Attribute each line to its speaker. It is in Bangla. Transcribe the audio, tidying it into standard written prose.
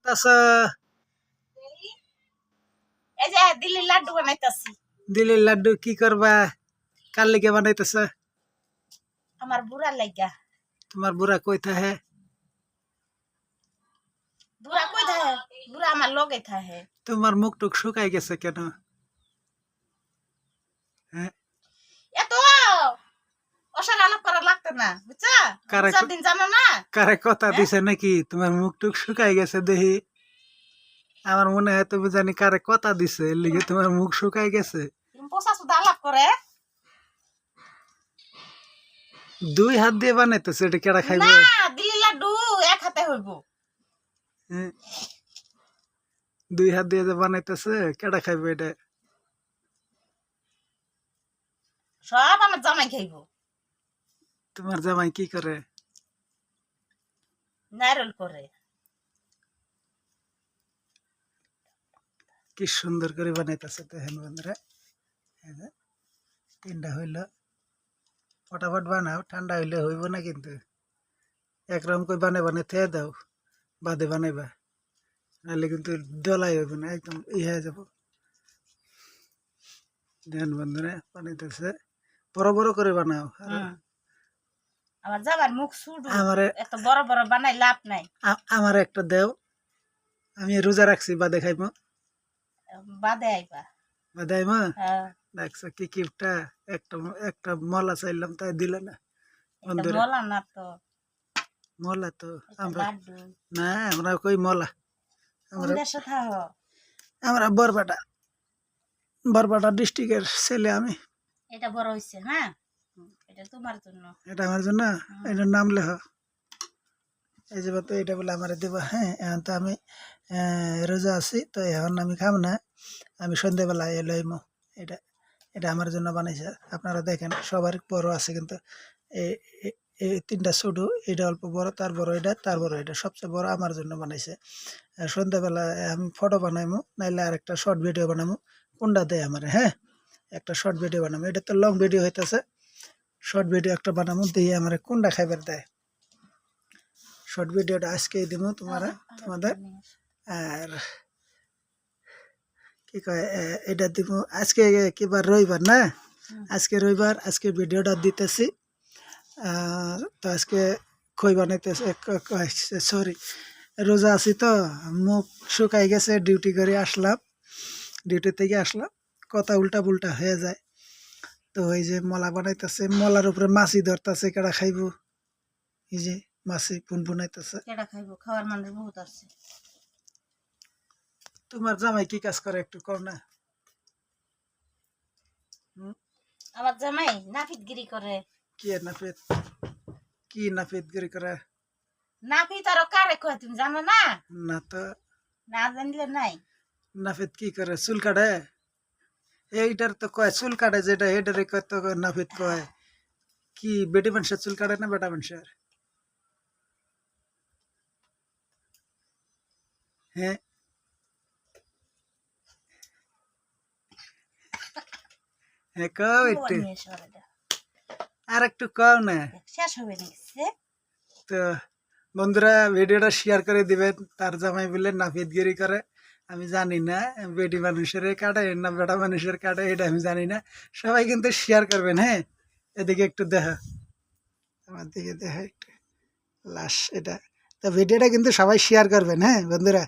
Speaker 1: করতেছ?
Speaker 2: এই যে দিল্লির লাড্ডু বানাইতাছি।
Speaker 1: দিল্লির লাড্ডু কি করবা? কার লিগে বানাইতেছ?
Speaker 2: আমার বুড়ার লাইগা।
Speaker 1: তোমার বুড়া কই থাকে?
Speaker 2: বুড়া কই থাকে? বুড়া আমার লগে থাকে।
Speaker 1: তোমার মুখ টুক শুকাই গেছে কেন? হ্যাঁ,
Speaker 2: এত অসার আলাপ করা লাগতো না, বুঝছো?
Speaker 1: কারে
Speaker 2: 4 দিন জানো না?
Speaker 1: কারে কথা
Speaker 2: হ্যাঁ?
Speaker 1: দিছে নাকি? তোমার মুখ টুক শুকাই গেছে দেখি। আমার মনে হয় তুমি জানি কারে কথা দিছে, এর লিগে তোমার মুখ শুকাই গেছে।
Speaker 2: তুমি পোষা সুদা আলাপ করে?
Speaker 1: 2 হাত দিয়ে বানাইতেছে, এটা কেডা খাইব?
Speaker 2: না, দিল্লির লাড্ডু এক হাতে হইব।
Speaker 1: হ্যাঁ, 2 হাত দিয়ে যে বানাইতেছে, কেডা খাইব এটা?
Speaker 2: সব আমার জামাই খাইব।
Speaker 1: তোমার জামাই কি করে?
Speaker 2: নারল করে।
Speaker 1: কি সুন্দর করে বানাইতেছে দেখেন বন্ধুরা। এই যে 3টা হইল, ফটাফট বানাও, ঠান্ডা হইলে হইব না কিন্তু। একরকম করে বানাই থেয়ে দাও, বাদে বানাইবা, নাহলে কিন্তু দলাই হইব না, একদম হয়ে যাব। দেখেন বন্ধুরা বানাইতেছে, বড় বড় করে বানাও।
Speaker 2: আমার জামার মুখ সুডু,
Speaker 1: আমারে
Speaker 2: এত বড় বড় বানাই লাভ নাই।
Speaker 1: আমার একটা দেও, আমি রোজা রাখছি, বাদে খাইব।
Speaker 2: বাদে আইবা।
Speaker 1: বাদে আইব।
Speaker 2: হ্যাঁ,
Speaker 1: দেখছো কি কিপটা, একটা একটা মলা চাইলাম তাই দিল না
Speaker 2: এটা
Speaker 1: বন্ধুরা।
Speaker 2: মলা না তো,
Speaker 1: মলা তো
Speaker 2: এটা
Speaker 1: আমরা
Speaker 2: লাড্ডু।
Speaker 1: না, আমরা কই মলা।
Speaker 2: কোন
Speaker 1: আমরা
Speaker 2: দেশে থাকো?
Speaker 1: আমরা বরপাটা ডিস্ট্রিক্টের ছেলে আমি।
Speaker 2: এটা বড় হইছে, হ্যাঁ, এটা তোমার জন্য।
Speaker 1: এটা আমার জন্য, এটার নাম লেখ। এই যে তো এটা বলে আমার দেবা। হ্যাঁ, এখন তো আমি রোজা আছি, তো এখন আমি খাম না, আমি সন্ধ্যেবেলা এলো এমো। এটা এটা আমার জন্য বানাইছে। আপনারা দেখেন সবার বড় আছে, কিন্তু এই এই 3টা ছোট, এটা অল্প বড়, তার বড় এটা, তার বড় এটা, সবচেয়ে বড় আমার জন্য বানাইছে। সন্ধ্যাবেলা আমি ফটো বানাইমু, নাইলে আর একটা শর্ট ভিডিও বানামু। কোনটা দেয় আমার? হ্যাঁ, একটা শর্ট ভিডিও বানামু। এটা তো লং ভিডিও হইতেছে, শর্ট ভিডিও একটা বানামু, দিয়ে আমার কোনটা খাইবার দেয়। শর্ট ভিডিওটা আজকেই দিব তোমাদের। আর কি কয়, এটা দিব আজকে, কিবার রবিবার না, আজকে রবিবার, আজকে ভিডিওটা দিতেছি। তো আজকে খই বানাইতেছে, সরি, রোজা আছি তো মুখ শুকাই গেছে, ডিউটি করে আসলাম, ডিউটি থেকে আসলাম, কথা উল্টা পুল্টা হয়ে যায়। তো এই যে মলা বানাইতেছে, মলার উপরে মাছি ধরতেছে, কেডা খাইব? এই যে মাছি পুনপুনাইতেছে।
Speaker 2: কেডা খাইব? খাওয়ার মানুষ বহুত আছে।
Speaker 1: তোমার জামাই কি কাজ করে একটু কর না?
Speaker 2: আমার জামাই নাপিতগিরি করে।
Speaker 1: কি নাপিত, কি নাপিতগিরি করে?
Speaker 2: নাপিত আর কারে কয় তুমি জানো না?
Speaker 1: না তো,
Speaker 2: না জানলে নাই।
Speaker 1: নাপিত কি করে? চুল কাটে? এইটার তো কয় চুল কাটে, যেটা এটারে কয় তো নাপিত কয়। কি বেটি মানুষের চুল কাটে না বেটা মানুষের? হ্যাঁ, হ্যাঁ কও একটু, আর একটু কও না।
Speaker 2: শেষ হবে নাকি?
Speaker 1: তো বন্ধুরা ভিডিওটা শেয়ার করে দিবেন। তার জামাই বলে নাপিতগিরি করে, আমি জানি না বেটি মানুষের কাটে না বেটা মানুষের কাটে, এটা আমি জানি না। সবাই কিন্তু শেয়ার করবেন। হ্যাঁ, এদিকে একটু দেখা, আমার দিকে দেখা একটু লাশ এটা। তো ভিডিওটা কিন্তু সবাই শেয়ার করবেন। হ্যাঁ বন্ধুরা।